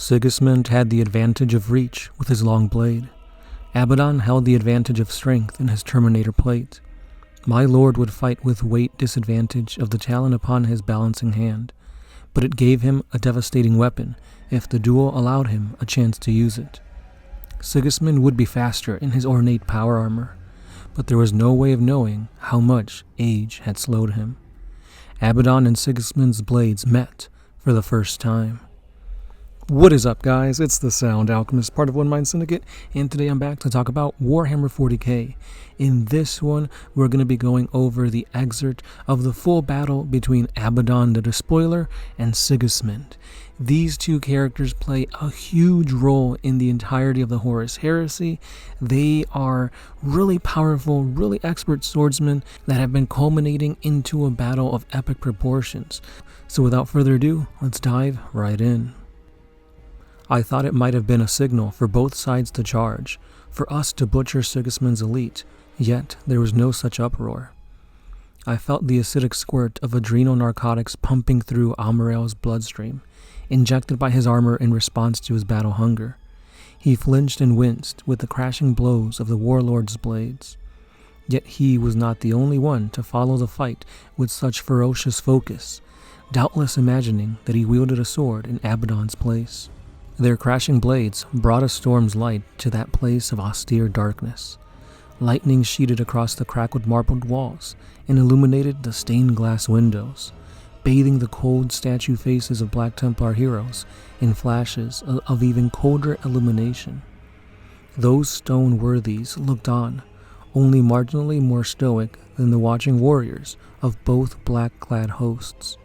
Sigismund had the advantage of reach with his long blade. Abaddon held the advantage of strength in his Terminator plate. My lord would fight with weight disadvantage of the talon upon his balancing hand, but it gave him a devastating weapon if the duel allowed him a chance to use it. Sigismund would be faster in his ornate power armor, but there was no way of knowing how much age had slowed him. Abaddon and Sigismund's blades met for the first time. What is up, guys? It's the Sound Alchemist, part of OneMindSyndicate, and today I'm back to talk about Warhammer 40K. In this one, we're going to be going over the excerpt of the full battle between Abaddon the Despoiler and Sigismund. These two characters play a huge role in the entirety of the Horus Heresy. They are really powerful, really expert swordsmen that have been culminating into a battle of epic proportions. So without further ado, let's dive right in. I thought it might have been a signal for both sides to charge, for us to butcher Sigismund's elite, yet there was no such uproar. I felt the acidic squirt of adrenal narcotics pumping through Amarel's bloodstream, injected by his armor in response to his battle hunger. He flinched and winced with the crashing blows of the warlord's blades. Yet he was not the only one to follow the fight with such ferocious focus, doubtless imagining that he wielded a sword in Abaddon's place. Their crashing blades brought a storm's light to that place of austere darkness. Lightning sheeted across the crackled marbled walls and illuminated the stained glass windows, bathing the cold statue faces of Black Templar heroes in flashes of even colder illumination. Those stone worthies looked on, only marginally more stoic than the watching warriors of both black-clad hosts.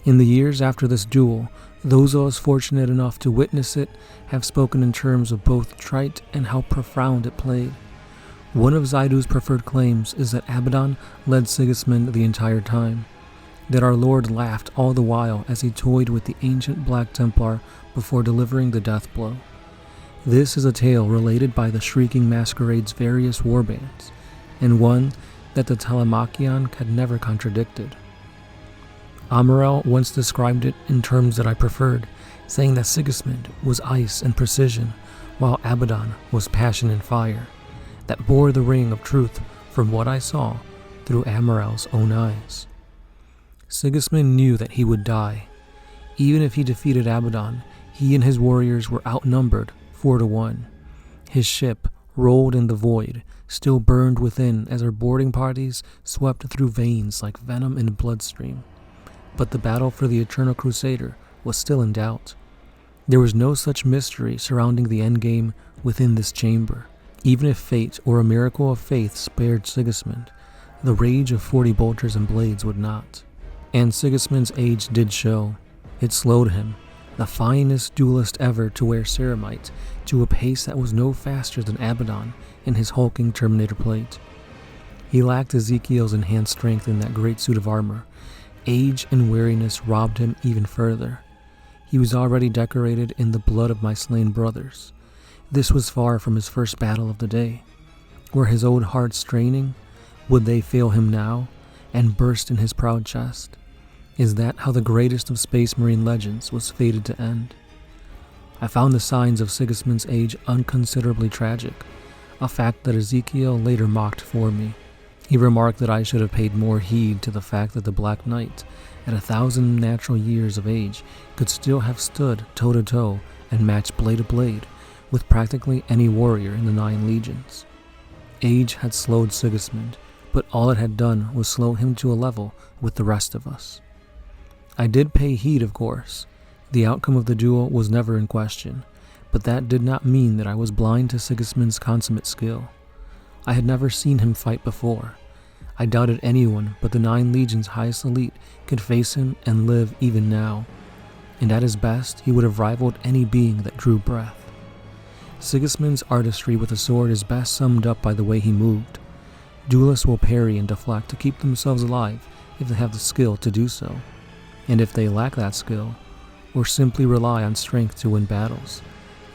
In the years after this duel, those of us fortunate enough to witness it have spoken in terms of both trite and how profound it played. One of Zaidu's preferred claims is that Abaddon led Sigismund the entire time, that our Lord laughed all the while as he toyed with the ancient Black Templar before delivering the death blow. This is a tale related by the Shrieking Masquerade's various warbands, and one that the Telemachion had never contradicted. Amarel once described it in terms that I preferred, saying that Sigismund was ice and precision, while Abaddon was passion and fire, that bore the ring of truth from what I saw through Amarel's own eyes. Sigismund knew that he would die. Even if he defeated Abaddon, he and his warriors were outnumbered 4-1. His ship, rolled in the void, still burned within as our boarding parties swept through veins like venom in a bloodstream. But the battle for the Eternal Crusader was still in doubt. There was no such mystery surrounding the endgame within this chamber. Even if fate or a miracle of faith spared Sigismund, the rage of 40 bolters and blades would not. And Sigismund's age did show. It slowed him, the finest duelist ever to wear ceramite, to a pace that was no faster than Abaddon in his hulking Terminator plate. He lacked Ezekiel's enhanced strength in that great suit of armor. Age and weariness robbed him even further. He was already decorated in the blood of my slain brothers. This was far from his first battle of the day. Were his old heart straining? Would they fail him now and burst in his proud chest? Is that how the greatest of Space Marine legends was fated to end? I found the signs of Sigismund's age unconsiderably tragic, a fact that Ezekiel later mocked for me. He remarked that I should have paid more heed to the fact that the Black Knight, at 1,000 natural years of age, could still have stood toe-to-toe and matched blade to blade with practically any warrior in the 9 legions. Age had slowed Sigismund, but all it had done was slow him to a level with the rest of us. I did pay heed, of course. The outcome of the duel was never in question, but that did not mean that I was blind to Sigismund's consummate skill. I had never seen him fight before. I doubted anyone but the 9 legions' highest elite could face him and live even now, and at his best he would have rivaled any being that drew breath. Sigismund's artistry with a sword is best summed up by the way he moved. Duelists will parry and deflect to keep themselves alive if they have the skill to do so, and if they lack that skill, or simply rely on strength to win battles,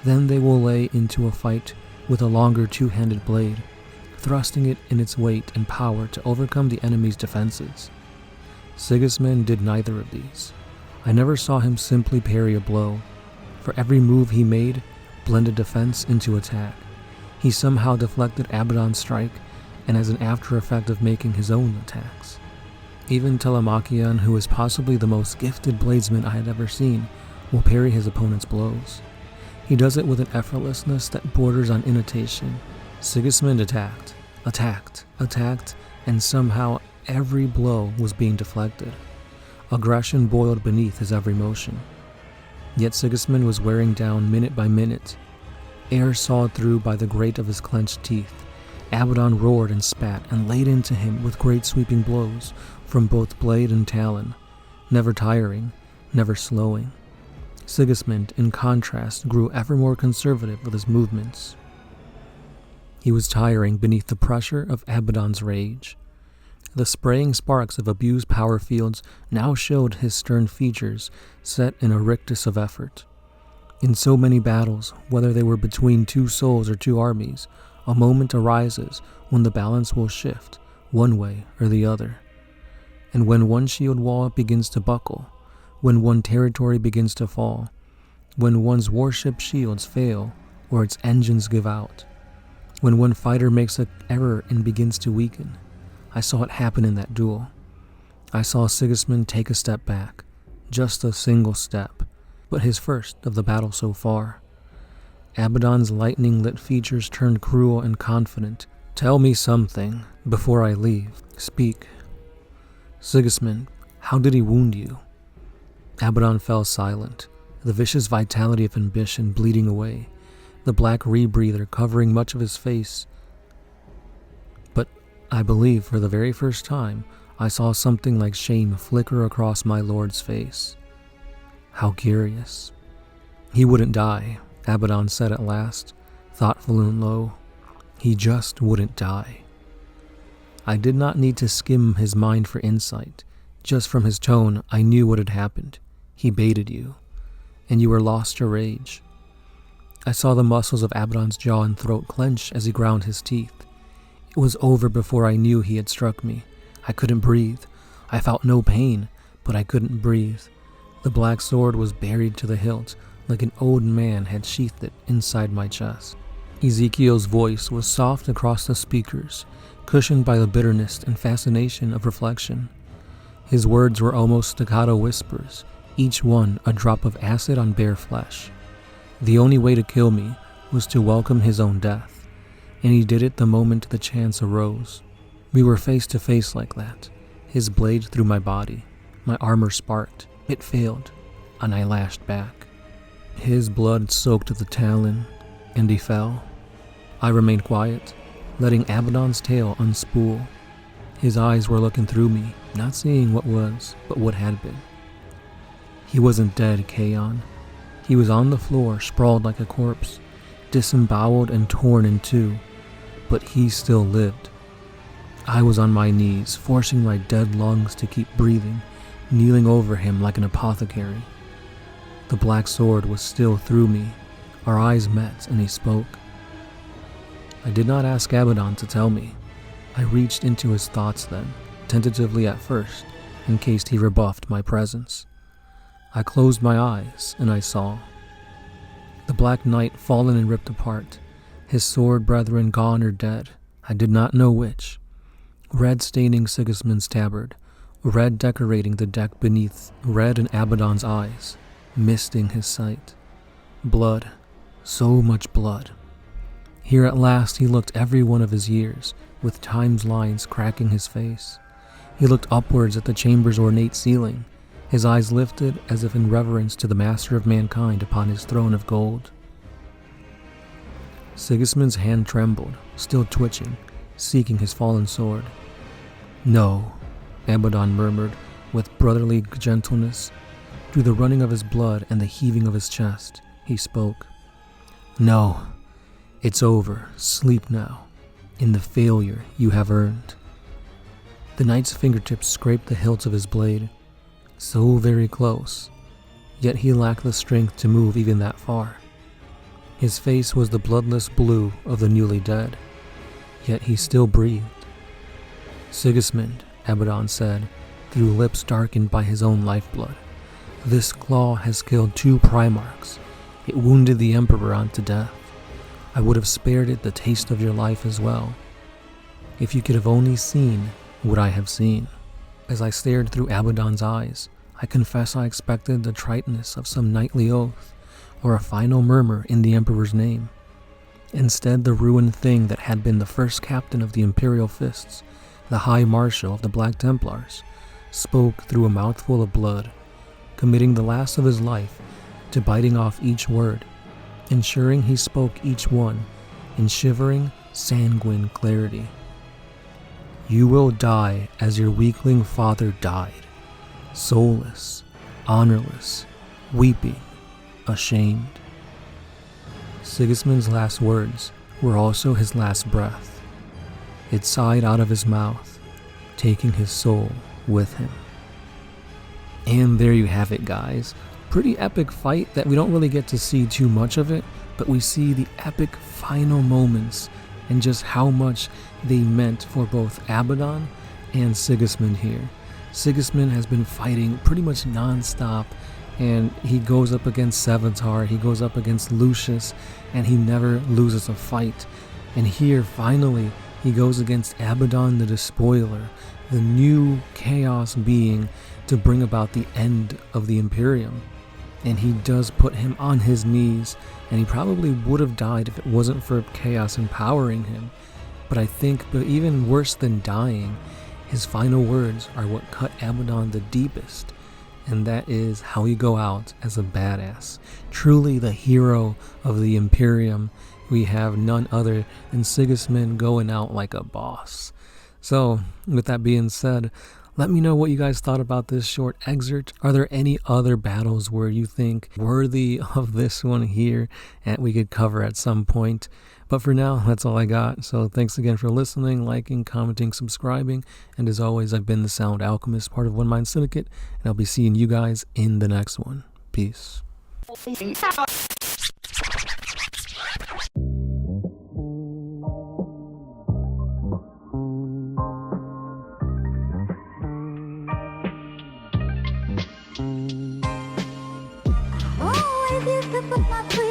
then they will lay into a fight with a longer two-handed blade, thrusting it in its weight and power to overcome the enemy's defenses. Sigismund did neither of these. I never saw him simply parry a blow. For every move he made blended defense into attack. He somehow deflected Abaddon's strike, and as an after effect of making his own attacks. Even Telemachian, who is possibly the most gifted bladesman I had ever seen, will parry his opponent's blows. He does it with an effortlessness that borders on imitation. Sigismund attacked, and somehow every blow was being deflected. Aggression boiled beneath his every motion. Yet Sigismund was wearing down minute by minute. Air sawed through by the grate of his clenched teeth. Abaddon roared and spat and laid into him with great sweeping blows from both blade and talon, never tiring, never slowing. Sigismund, in contrast, grew ever more conservative with his movements. He was tiring beneath the pressure of Abaddon's rage. The spraying sparks of abused power fields now showed his stern features set in a rictus of effort. In so many battles, whether they were between two souls or two armies, a moment arises when the balance will shift one way or the other. And when one shield wall begins to buckle, when one territory begins to fall, when one's warship shields fail or its engines give out, when one fighter makes an error and begins to weaken, I saw it happen in that duel. I saw Sigismund take a step back, just a single step, but his first of the battle so far. Abaddon's lightning-lit features turned cruel and confident. Tell me something before I leave. Speak. Sigismund, how did he wound you? Abaddon fell silent, the vicious vitality of ambition bleeding away, the black rebreather covering much of his face. But I believe for the very first time, I saw something like shame flicker across my lord's face. How curious. He wouldn't die, Abaddon said at last, thoughtful and low. He just wouldn't die. I did not need to skim his mind for insight. Just from his tone, I knew what had happened. He baited you, and you were lost to rage. I saw the muscles of Abaddon's jaw and throat clench as he ground his teeth. It was over before I knew he had struck me. I couldn't breathe. I felt no pain, but I couldn't breathe. The black sword was buried to the hilt, like an old man had sheathed it inside my chest. Ezekiel's voice was soft across the speakers, cushioned by the bitterness and fascination of reflection. His words were almost staccato whispers, each one a drop of acid on bare flesh. The only way to kill me was to welcome his own death, and he did it the moment the chance arose. We were face to face like that, his blade through my body. My armor sparked, it failed, and I lashed back. His blood soaked the talon, and he fell. I remained quiet, letting Abaddon's tail unspool. His eyes were looking through me, not seeing what was, but what had been. He wasn't dead, Kaon. He was on the floor, sprawled like a corpse, disemboweled and torn in two, but he still lived. I was on my knees, forcing my dead lungs to keep breathing, kneeling over him like an apothecary. The black sword was still through me. Our eyes met, and he spoke. I did not ask Abaddon to tell me. I reached into his thoughts then, tentatively at first, in case he rebuffed my presence. I closed my eyes, and I saw. The Black Knight fallen and ripped apart, his sword brethren gone or dead, I did not know which. Red staining Sigismund's tabard, red decorating the deck beneath, red in Abaddon's eyes, misting his sight. Blood, so much blood. Here at last he looked every one of his years, with time's lines cracking his face. He looked upwards at the chamber's ornate ceiling, his eyes lifted as if in reverence to the master of mankind upon his throne of gold. Sigismund's hand trembled, still twitching, seeking his fallen sword. No, Abaddon murmured with brotherly gentleness. Through the running of his blood and the heaving of his chest, he spoke. No, it's over. Sleep now, in the failure you have earned. The knight's fingertips scraped the hilt of his blade, so very close, yet he lacked the strength to move even that far. His face was the bloodless blue of the newly dead, yet he still breathed. Sigismund, Abaddon said, through lips darkened by his own lifeblood, this claw has killed 2 Primarchs, It wounded the Emperor unto death. I would have spared it the taste of your life as well. If you could have only seen what I have seen. As I stared through Abaddon's eyes, I confess I expected the triteness of some knightly oath, or a final murmur in the Emperor's name. Instead, the ruined thing that had been the first captain of the Imperial Fists, the High Marshal of the Black Templars, spoke through a mouthful of blood, committing the last of his life to biting off each word, ensuring he spoke each one in shivering, sanguine clarity. You will die as your weakling father died, soulless, honorless, weeping, ashamed. Sigismund's last words were also his last breath. It sighed out of his mouth, taking his soul with him. And there you have it, guys. Pretty epic fight that we don't really get to see too much of it, but we see the epic final moments and just how much they meant for both Abaddon and Sigismund here. Sigismund has been fighting pretty much non-stop, and he goes up against Sevatar, he goes up against Lucius, and he never loses a fight. And here, finally, he goes against Abaddon the Despoiler, the new chaos being to bring about the end of the Imperium. And he does put him on his knees, and he probably would have died if it wasn't for chaos empowering him. But I think, but even worse than dying, his final words are what cut Abaddon the deepest, and that is how you go out as a badass. Truly the hero of the Imperium. We have none other than Sigismund going out like a boss. So, with that being said, let me know what you guys thought about this short excerpt. Are there any other battles where you think worthy of this one here and we could cover at some point? But for now, that's all I got. So thanks again for listening, liking, commenting, subscribing. And as always, I've been the Sound Alchemist, part of OneMindSyndicate, and I'll be seeing you guys in the next one. Peace. Oh, I used to put my